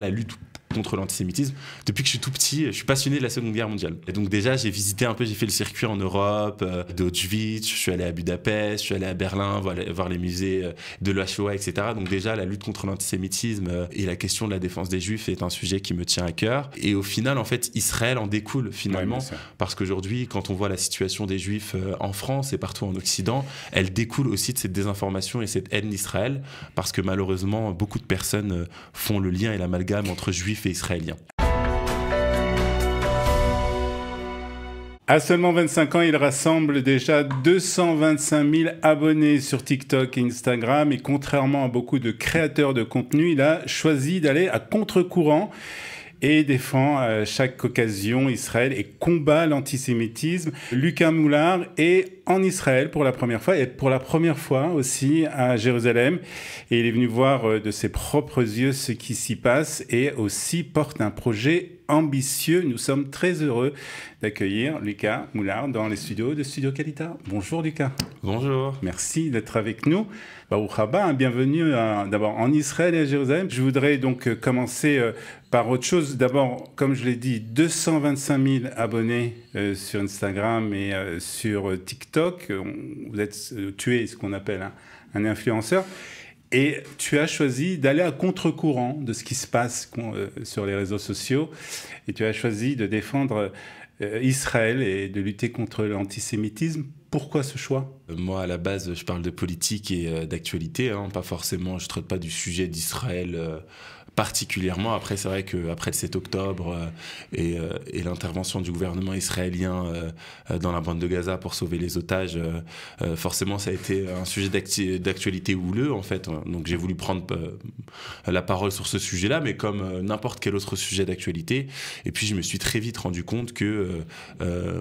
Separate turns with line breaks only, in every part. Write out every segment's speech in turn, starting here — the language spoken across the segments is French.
la lutte contre l'antisémitisme. Depuis que je suis tout petit, je suis passionné de la Seconde Guerre mondiale. Et donc déjà, j'ai visité un peu, j'ai fait le circuit en Europe, d'Auschwitz, je suis allé à Budapest, je suis allé à Berlin, voir les musées de la Shoah, etc. Donc déjà, la lutte contre l'antisémitisme et la question de la défense des Juifs est un sujet qui me tient à cœur. Et au final, en fait, Israël en découle finalement, parce qu'aujourd'hui, quand on voit la situation des Juifs en France et partout en Occident, elle découle aussi de cette désinformation et cette haine d'Israël, parce que malheureusement, beaucoup de personnes font le lien et l'amalgame entre Juifs et Israéliens.
À seulement 25 ans, il rassemble déjà 225 000 abonnés sur TikTok et Instagram. Et contrairement à beaucoup de créateurs de contenu, il a choisi d'aller à contre-courant et défend à chaque occasion Israël et combat l'antisémitisme. Lucas Moulard est en Israël pour la première fois et pour la première fois aussi à Jérusalem. Et il est venu voir de ses propres yeux ce qui s'y passe et aussi porte un projet ambitieux. Nous sommes très heureux d'accueillir Lucas Moulard dans les studios de Studio Kalita. Bonjour Lucas.
Bonjour.
Merci d'être avec nous. Baruch haba, bienvenue d'abord en Israël et à Jérusalem. Je voudrais donc commencer par autre chose. D'abord, comme je l'ai dit, 225 000 abonnés sur Instagram et sur TikTok. Tu es ce qu'on appelle un influenceur. Et tu as choisi d'aller à contre-courant de ce qui se passe sur les réseaux sociaux. Et tu as choisi de défendre Israël et de lutter contre l'antisémitisme. Pourquoi ce choix ?
Moi, à la base, je parle de politique et d'actualité. Pas forcément, je ne traite pas du sujet d'Israël particulièrement. Après, c'est vrai qu'après le 7 octobre et l'intervention du gouvernement israélien dans la bande de Gaza pour sauver les otages, forcément, ça a été un sujet d'actualité houleux, en fait. Donc, j'ai voulu prendre la parole sur ce sujet-là, mais comme n'importe quel autre sujet d'actualité. Et puis, je me suis très vite rendu compte que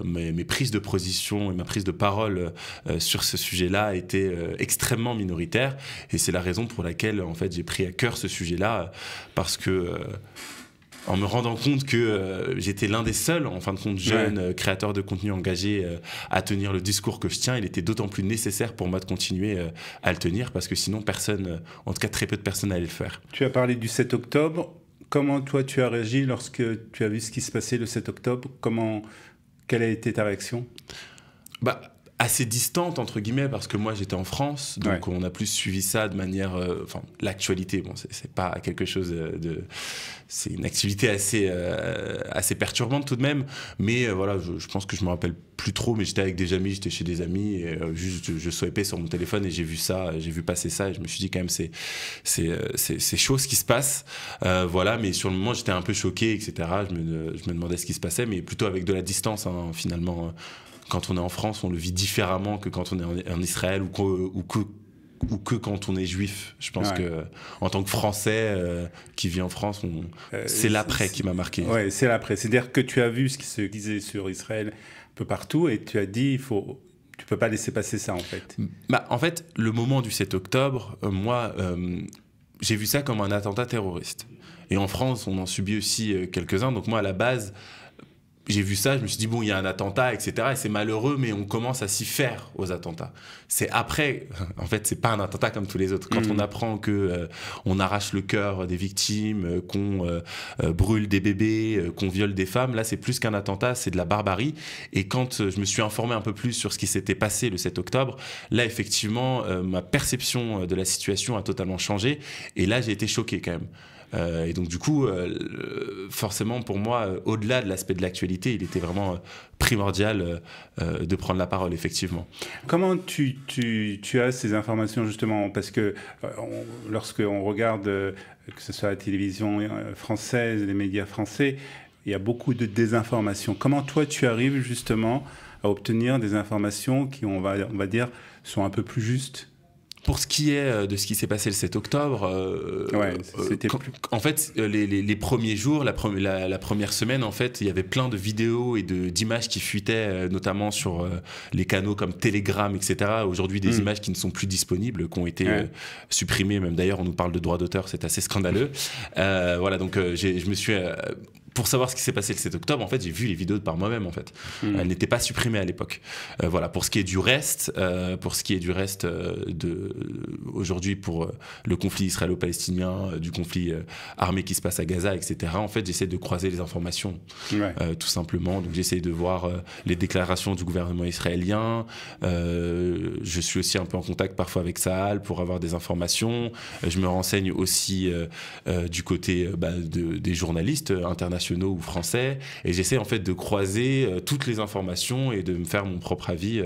mes prises de position et ma prise de parole sur ce sujet-là étaient extrêmement minoritaires. Et c'est la raison pour laquelle, en fait, j'ai pris à cœur ce sujet-là, parce que en me rendant compte que j'étais l'un des seuls, en fin de compte, jeunes créateurs de contenu engagés à tenir le discours que je tiens, il était d'autant plus nécessaire pour moi de continuer à le tenir, parce que sinon personne, en tout cas très peu de personnes allaient le faire.
Tu as parlé du 7 octobre. Comment toi tu as réagi lorsque tu as vu ce qui se passait le 7 octobre ? Quelle a été ta réaction ?
Assez distante, entre guillemets, parce que moi j'étais en France, donc on a plus suivi ça de manière... l'actualité, bon, c'est pas quelque chose de... C'est une activité assez perturbante tout de même, mais voilà, je pense que je me rappelle plus trop, mais j'étais avec des amis, j'étais chez des amis, et juste je swipais sur mon téléphone et j'ai vu passer ça, et je me suis dit quand même c'est chaud ce qui se passe, voilà, mais sur le moment j'étais un peu choqué, etc. Je me demandais ce qui se passait, mais plutôt avec de la distance, finalement. Quand on est en France, on le vit différemment que quand on est en Israël ou que quand on est juif. Je pense que en tant que Français qui vit en France, c'est l'après qui m'a marqué.
Oui, c'est l'après. C'est-à-dire que tu as vu ce qui se disait sur Israël un peu partout et tu as dit tu peux pas laisser passer ça en fait.
En fait, le moment du 7 octobre, moi, j'ai vu ça comme un attentat terroriste. Et en France, on en subit aussi quelques-uns. Donc moi, à la base, j'ai vu ça, je me suis dit, bon, il y a un attentat, etc. Et c'est malheureux, mais on commence à s'y faire aux attentats. C'est après, en fait, c'est pas un attentat comme tous les autres. Quand on apprend que on arrache le cœur des victimes, qu'on brûle des bébés, qu'on viole des femmes, là, c'est plus qu'un attentat, c'est de la barbarie. Et quand je me suis informé un peu plus sur ce qui s'était passé le 7 octobre, là, effectivement, ma perception de la situation a totalement changé. Et là, j'ai été choqué quand même. Et donc du coup, forcément pour moi, au-delà de l'aspect de l'actualité, il était vraiment primordial de prendre la parole, effectivement.
Comment tu as ces informations justement ? Parce que lorsqu'on regarde, que ce soit la télévision française, les médias français, il y a beaucoup de désinformation. Comment toi tu arrives justement à obtenir des informations qui, on va dire, sont un peu plus justes ?
Pour ce qui est de ce qui s'est passé le 7 octobre, en fait, les premiers jours, la première semaine, en fait, il y avait plein de vidéos et d'images qui fuitaient, notamment sur les canaux comme Telegram, etc. Aujourd'hui, des images qui ne sont plus disponibles, qui ont été supprimées. Même d'ailleurs, on nous parle de droits d'auteur, c'est assez scandaleux. Voilà, donc je me suis pour savoir ce qui s'est passé le 7 octobre, en fait, j'ai vu les vidéos de par moi-même, en fait. Elles n'étaient pas supprimées à l'époque. Voilà, pour ce qui est du reste, aujourd'hui, pour le conflit israélo-palestinien, du conflit armé qui se passe à Gaza, etc., en fait, j'essaie de croiser les informations, tout simplement. Donc, j'essaie de voir les déclarations du gouvernement israélien. Je suis aussi un peu en contact parfois avec Tsahal pour avoir des informations. Je me renseigne aussi du côté des journalistes internationaux ou français, et j'essaie en fait de croiser toutes les informations et de me faire mon propre avis.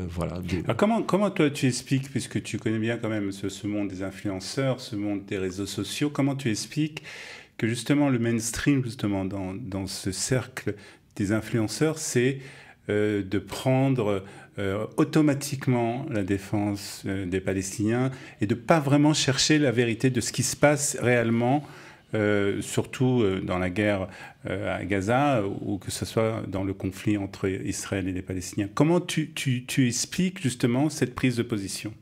Voilà.
Alors comment toi tu expliques, puisque tu connais bien quand même ce monde des influenceurs, ce monde des réseaux sociaux, comment tu expliques que justement le mainstream, justement dans ce cercle des influenceurs, c'est de prendre automatiquement la défense des Palestiniens et de ne pas vraiment chercher la vérité de ce qui se passe réellement, surtout dans la guerre à Gaza, ou que ce soit dans le conflit entre Israël et les Palestiniens. Comment tu expliques justement cette prise de position ?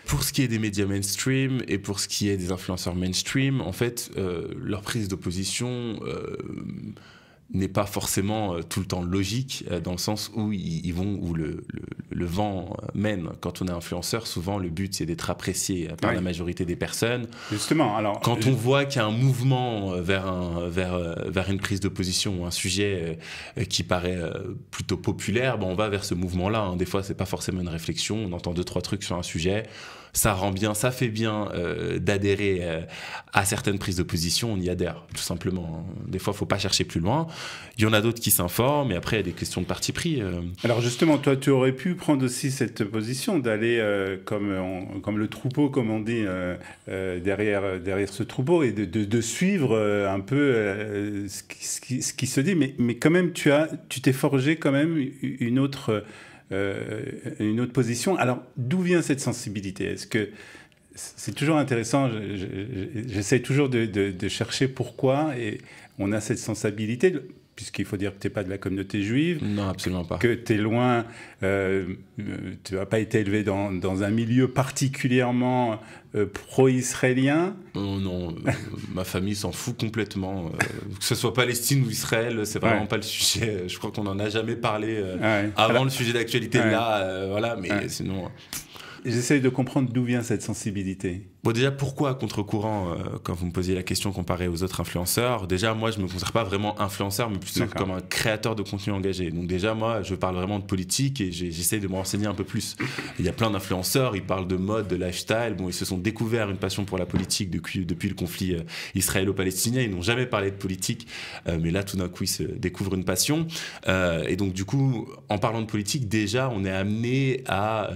Pour ce qui est des médias mainstream et pour ce qui est des influenceurs mainstream, en fait, leur prise d'opposition n'est pas forcément tout le temps logique, dans le sens où ils vont où le vent mène. Quand on est influenceur, souvent le but c'est d'être apprécié par la majorité des personnes.
Justement, alors
quand on voit qu'il y a un mouvement vers une prise de position ou un sujet qui paraît plutôt populaire, on va vers ce mouvement-là. Hein. Des fois, c'est pas forcément une réflexion. On entend 2-3 trucs sur un sujet. Ça fait bien d'adhérer à certaines prises de position, on y adhère, tout simplement. Des fois, il ne faut pas chercher plus loin. Il y en a d'autres qui s'informent, et après, il y a des questions de parti pris.
Alors justement, toi, tu aurais pu prendre aussi cette position d'aller comme le troupeau, comme on dit, derrière ce troupeau, et de suivre un peu ce qui se dit. Mais quand même, tu t'es forgé quand même une autre position. Alors, d'où vient cette sensibilité ? Est-ce que c'est toujours intéressant, j'essaie toujours de chercher pourquoi et on a cette sensibilité, puisqu'il faut dire que tu n'es pas de la communauté juive.
Non, absolument pas.
Que tu es loin, tu n'as pas été élevé dans un milieu particulièrement pro-israélien.
Non, ma famille s'en fout complètement. Que ce soit Palestine ou Israël, c'est vraiment pas le sujet. Je crois qu'on n'en a jamais parlé avant le sujet d'actualité là. Voilà, mais sinon...
J'essaye de comprendre d'où vient cette sensibilité.
Bon, déjà, pourquoi à contre-courant, quand vous me posiez la question comparée aux autres influenceurs? Déjà, moi, je ne me considère pas vraiment influenceur, mais plutôt comme un créateur de contenu engagé. Donc déjà, moi, je parle vraiment de politique et j'essaie de me renseigner un peu plus. Il y a plein d'influenceurs, ils parlent de mode, de lifestyle. Bon, ils se sont découverts une passion pour la politique depuis le conflit israélo-palestinien. Ils n'ont jamais parlé de politique, mais là, tout d'un coup, ils se découvrent une passion. Et donc, du coup, en parlant de politique, déjà, on est amené à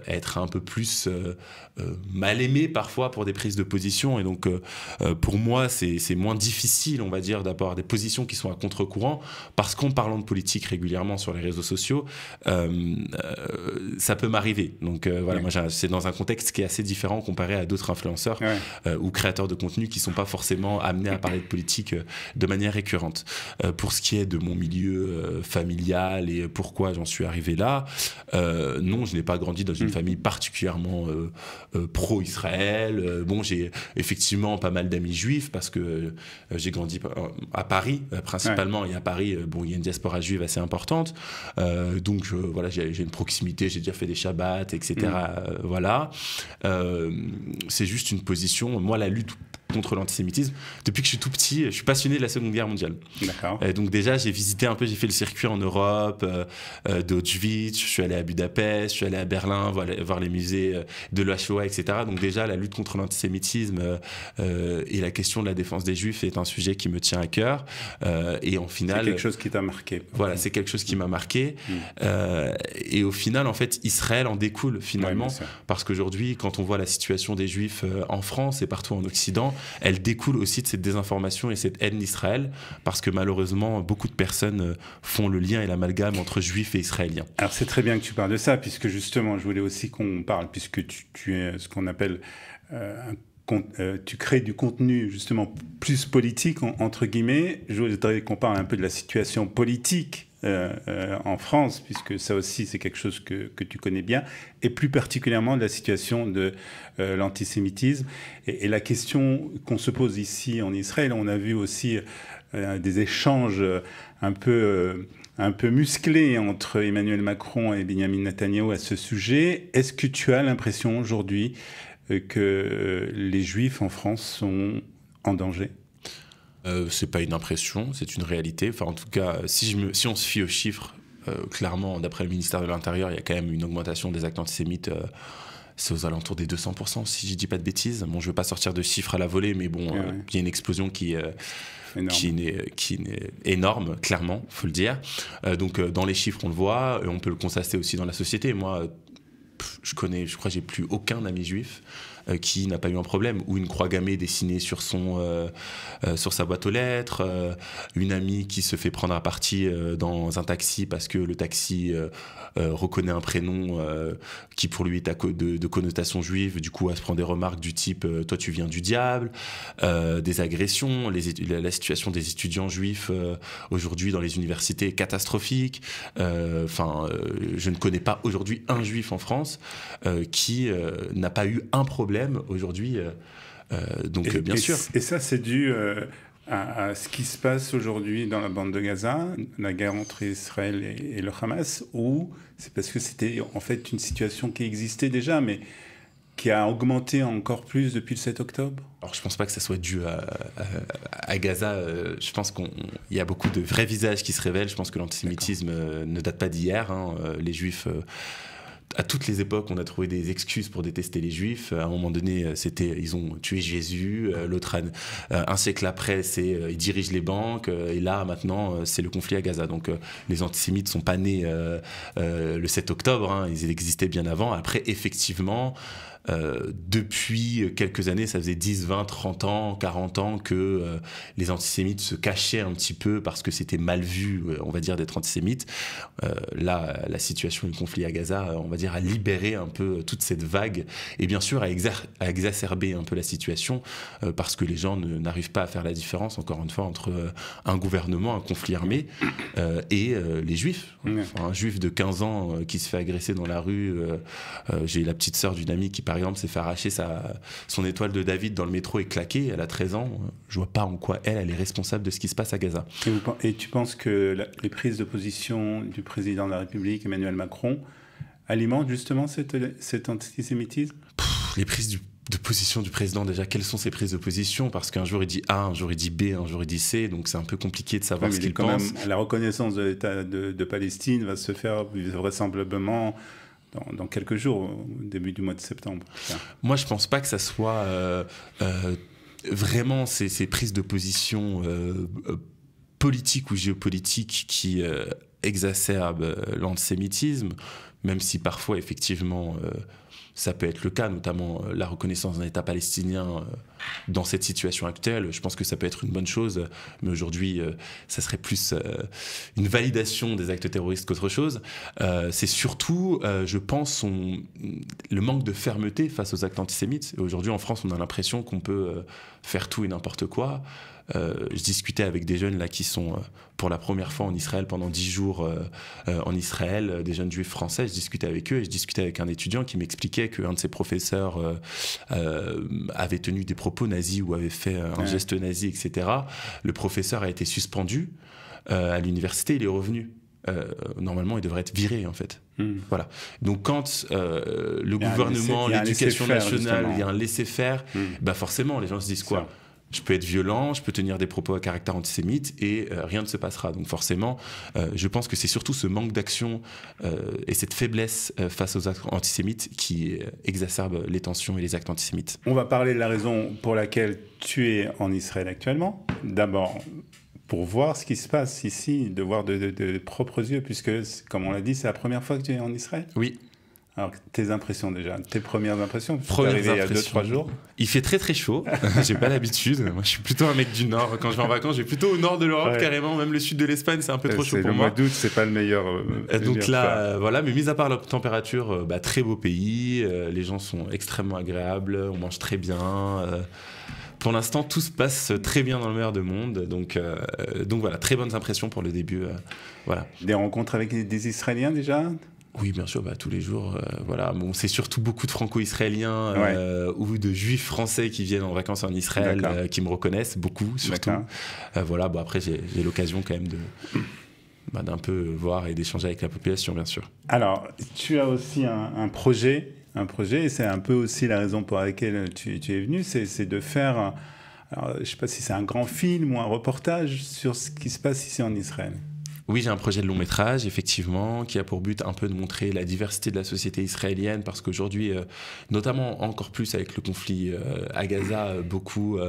être un peu plus mal aimé parfois pour des prises de position, et donc pour moi c'est moins difficile, on va dire, d'avoir des positions qui sont à contre-courant, parce qu'en parlant de politique régulièrement sur les réseaux sociaux, ça peut m'arriver. Donc voilà, moi c'est dans un contexte qui est assez différent comparé à d'autres influenceurs ou créateurs de contenu qui sont pas forcément amenés à parler de politique de manière récurrente. Pour ce qui est de mon milieu familial et pourquoi j'en suis arrivé là, non, je n'ai pas grandi dans une famille particulièrement pro-Israël. Bon, j'ai effectivement pas mal d'amis juifs parce que j'ai grandi à Paris principalement, et à Paris, bon, il y a une diaspora juive assez importante. Donc voilà, j'ai une proximité, j'ai déjà fait des shabbats, etc. Voilà. C'est juste une position. Moi, la lutte contre l'antisémitisme, depuis que je suis tout petit, je suis passionné de la Seconde Guerre mondiale.
D'accord.
Donc déjà, j'ai visité un peu, j'ai fait le circuit en Europe, d'Auschwitz, je suis allé à Budapest, je suis allé à Berlin voir les musées de la Shoah, etc. Donc déjà, la lutte contre l'antisémitisme et la question de la défense des Juifs est un sujet qui me tient à cœur. Et en final,
c'est quelque chose qui t'a marqué.
Voilà, c'est quelque chose qui m'a marqué. Et au final, en fait, Israël en découle finalement, parce qu'aujourd'hui, quand on voit la situation des Juifs en France et partout en Occident, elle découle aussi de cette désinformation et cette haine d'Israël, parce que malheureusement, beaucoup de personnes font le lien et l'amalgame entre Juifs et Israéliens.
Alors c'est très bien que tu parles de ça, puisque justement, je voulais aussi qu'on parle, puisque tu es ce qu'on appelle tu crées du contenu justement plus politique, entre guillemets. Je voudrais qu'on parle un peu de la situation politique en France, puisque ça aussi c'est quelque chose que tu connais bien, et plus particulièrement de la situation de l'antisémitisme. Et la question qu'on se pose ici en Israël, on a vu aussi des échanges un peu musclés entre Emmanuel Macron et Benjamin Netanyahou à ce sujet. Est-ce que tu as l'impression aujourd'hui que les Juifs en France sont en danger ?
C'est pas une impression, c'est une réalité. Enfin, en tout cas, si on se fie aux chiffres, clairement, d'après le ministère de l'Intérieur, il y a quand même une augmentation des actes antisémites. C'est aux alentours des 200%, si je dis pas de bêtises. Bon, je veux pas sortir de chiffres à la volée, mais bon, il y a une explosion qui est énorme, clairement, faut le dire. Donc, dans les chiffres, on le voit, on peut le constater aussi dans la société. Moi, je crois que j'ai plus aucun ami juif qui n'a pas eu un problème, ou une croix gammée dessinée sur sa boîte aux lettres, une amie qui se fait prendre à partie dans un taxi parce que le taxi reconnaît un prénom qui pour lui est de connotation juive, du coup elle se prend des remarques du type toi tu viens du diable, des agressions, la situation des étudiants juifs aujourd'hui dans les universités est catastrophique. Je ne connais pas aujourd'hui un juif en France qui n'a pas eu un problème aujourd'hui. Bien sûr.
Et ça, c'est dû à ce qui se passe aujourd'hui dans la bande de Gaza, la guerre entre Israël et le Hamas, ou c'est parce que c'était en fait une situation qui existait déjà, mais qui a augmenté encore plus depuis le 7 octobre ?
Alors, je pense pas que ça soit dû à Gaza. Je pense qu'il y a beaucoup de vrais visages qui se révèlent. Je pense que l'antisémitisme ne date pas d'hier. Les Juifs... à toutes les époques, on a trouvé des excuses pour détester les Juifs. À un moment donné, ils ont tué Jésus. L'autre, un siècle après, ils dirigent les banques. Et là, maintenant, c'est le conflit à Gaza. Donc, les antisémites sont pas nés le 7 octobre. Ils existaient bien avant. Après, effectivement... depuis quelques années, ça faisait 10, 20, 30 ans, 40 ans que les antisémites se cachaient un petit peu parce que c'était mal vu, on va dire, d'être antisémite. Là, la situation du conflit à Gaza, on va dire, a libéré un peu toute cette vague et bien sûr a exacerbé un peu la situation parce que les gens n'arrivent pas à faire la différence, encore une fois, entre un gouvernement, un conflit armé et les Juifs. Enfin, un Juif de 15 ans qui se fait agresser dans la rue. J'ai la petite sœur d'une amie qui par exemple, s'est fait arracher son étoile de David dans le métro et claquer. Elle a 13 ans. Je vois pas en quoi elle est responsable de ce qui se passe à Gaza.
Et tu penses que les prises de position du président de la République, Emmanuel Macron, alimentent justement cet antisémitisme ?
Les prises de position du président, déjà, quelles sont ses prises de position ? Parce qu'un jour il dit A, un jour il dit B, un jour il dit C, donc c'est un peu compliqué de savoir ce qu'il pense.
La reconnaissance de l'État de Palestine va se faire vraisemblablement... Dans quelques jours, au début du mois de septembre.
Moi, je ne pense pas que ça soit vraiment ces prises de position politiques ou géopolitiques qui exacerbent l'antisémitisme, même si parfois, effectivement, ça peut être le cas, notamment la reconnaissance d'un État palestinien dans cette situation actuelle. Je pense que ça peut être une bonne chose, mais aujourd'hui, ça serait plus une validation des actes terroristes qu'autre chose. C'est surtout, je pense, le manque de fermeté face aux actes antisémites. Et aujourd'hui, en France, on a l'impression qu'on peut faire tout et n'importe quoi. Je discutais avec des jeunes là qui sont pour la première fois en Israël pendant 10 jours en Israël, des jeunes juifs français. Je discutais avec eux et je discutais avec un étudiant qui m'expliquait qu'un de ses professeurs avait tenu des propos nazis ou avait fait un geste nazi, etc. Le professeur a été suspendu à l'université, il est revenu. Normalement, il devrait être viré, en fait. Voilà. Donc, quand le gouvernement, l'éducation nationale, il y a un laisser-faire, bah forcément, les gens se disent quoi ? Je peux être violent, je peux tenir des propos à caractère antisémite et rien ne se passera. Donc forcément, je pense que c'est surtout ce manque d'action et cette faiblesse face aux actes antisémites qui exacerbe les tensions et les actes antisémites.
On va parler de la raison pour laquelle tu es en Israël actuellement. D'abord, pour voir ce qui se passe ici, de voir de propres yeux, puisque, comme on l'a dit, c'est la première fois que tu es en Israël ?
Oui.
Alors, tes impressions déjà, tes premières impressions.
Premières
arrivé
impressions.
Il y a 2-3 jours.
Il fait très très chaud, j'ai pas l'habitude. Moi je suis plutôt un mec du Nord. Quand je vais en vacances, je vais plutôt au nord de l'Europe carrément. Même le sud de l'Espagne, c'est un peu trop chaud pour moi.
Le mois d'août, c'est pas le meilleur.
Donc là, voilà, mais mis à part la température, très beau pays. Les gens sont extrêmement agréables, on mange très bien. Pour l'instant, tout se passe très bien dans le meilleur des mondes. Donc voilà, très bonnes impressions pour le début. Voilà.
Des rencontres avec des Israéliens déjà?
Oui, bien sûr, tous les jours. Voilà. Bon, c'est surtout beaucoup de Franco-Israéliens ou de Juifs français qui viennent en vacances en Israël, qui me reconnaissent beaucoup, surtout. Voilà. Bon, après, j'ai l'occasion quand même d'un peu voir et d'échanger avec la population, bien sûr.
Alors, tu as aussi un projet, et c'est un peu aussi la raison pour laquelle tu es venu, c'est de faire, alors, je ne sais pas si c'est un grand film ou un reportage sur ce qui se passe ici en Israël.
Oui, j'ai un projet de long métrage, effectivement, qui a pour but un peu de montrer la diversité de la société israélienne, parce qu'aujourd'hui, notamment encore plus avec le conflit à Gaza, beaucoup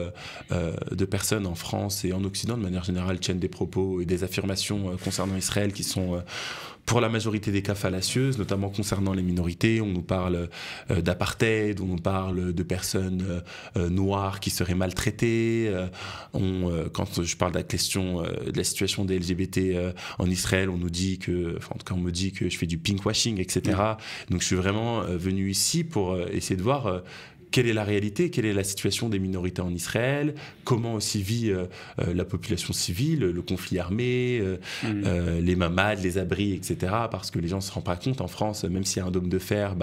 de personnes en France et en Occident, de manière générale, tiennent des propos et des affirmations concernant Israël qui sont... pour la majorité des cas fallacieuses, notamment concernant les minorités. On nous parle d'apartheid, on nous parle de personnes noires qui seraient maltraitées. Quand je parle de la question de la situation des LGBT en Israël, on nous dit que, enfin en tout cas on me dit que je fais du pinkwashing, etc. Donc je suis vraiment venu ici pour essayer de voir quelle est la réalité, quelle est la situation des minorités en Israël, comment aussi vit la population civile, le conflit armé, les mamades, les abris, etc. Parce que les gens ne se rendent pas compte en France, même s'il y a un dôme de fer,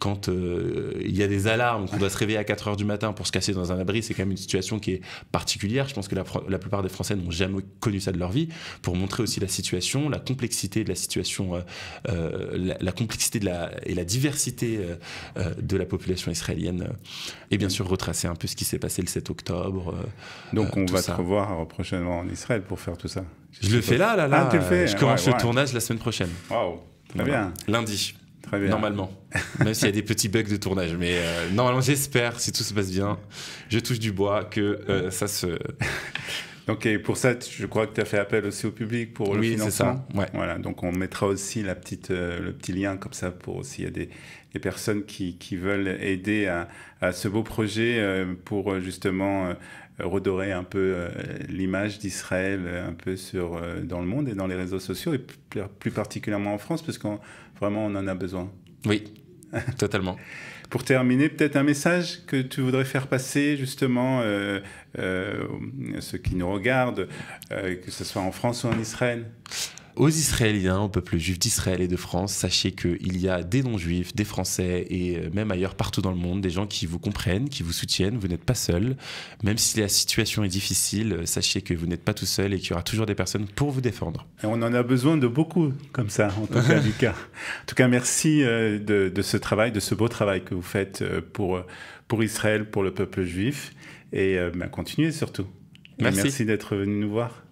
quand il y a des alarmes, qu'on doit se réveiller à 4h du matin pour se cacher dans un abri, c'est quand même une situation qui est particulière. Je pense que la plupart des Français n'ont jamais connu ça de leur vie. Pour montrer aussi la situation, la complexité de la situation, la complexité et la diversité de la population israélienne. Et bien sûr, retracer un peu ce qui s'est passé le 7 octobre.
Donc on va te revoir prochainement en Israël pour faire tout ça.
Je le fais là.
Ah, tu le fais.
Je commence le tournage la semaine prochaine.
Waouh, très bien.
Lundi.
Très bien.
Normalement, même s'il y a des petits bugs de tournage, mais normalement j'espère, si tout se passe bien, je touche du bois, que ça se...
Donc et pour ça, je crois que tu as fait appel aussi au public pour le financement.
Oui, c'est ça. Ouais.
Voilà, donc on mettra aussi le petit lien comme ça pour s'il y a des personnes qui veulent aider à ce beau projet pour justement redorer un peu l'image d'Israël un peu dans le monde et dans les réseaux sociaux et plus particulièrement en France parce qu'on vraiment on en a besoin.
Oui, totalement.
Pour terminer, peut-être un message que tu voudrais faire passer justement ceux qui nous regardent, que ce soit en France ou en Israël.
Aux Israéliens, au peuple juif d'Israël et de France, sachez qu'il y a des non-juifs, des Français et même ailleurs, partout dans le monde, des gens qui vous comprennent, qui vous soutiennent. Vous n'êtes pas seul. Même si la situation est difficile, sachez que vous n'êtes pas tout seul et qu'il y aura toujours des personnes pour vous défendre.
Et on en a besoin de beaucoup comme ça, en tout cas, Lucas. En tout cas, merci de ce travail, de ce beau travail que vous faites pour Israël, pour le peuple juif. Et continuez surtout.
Merci.
Merci d'être venu nous voir.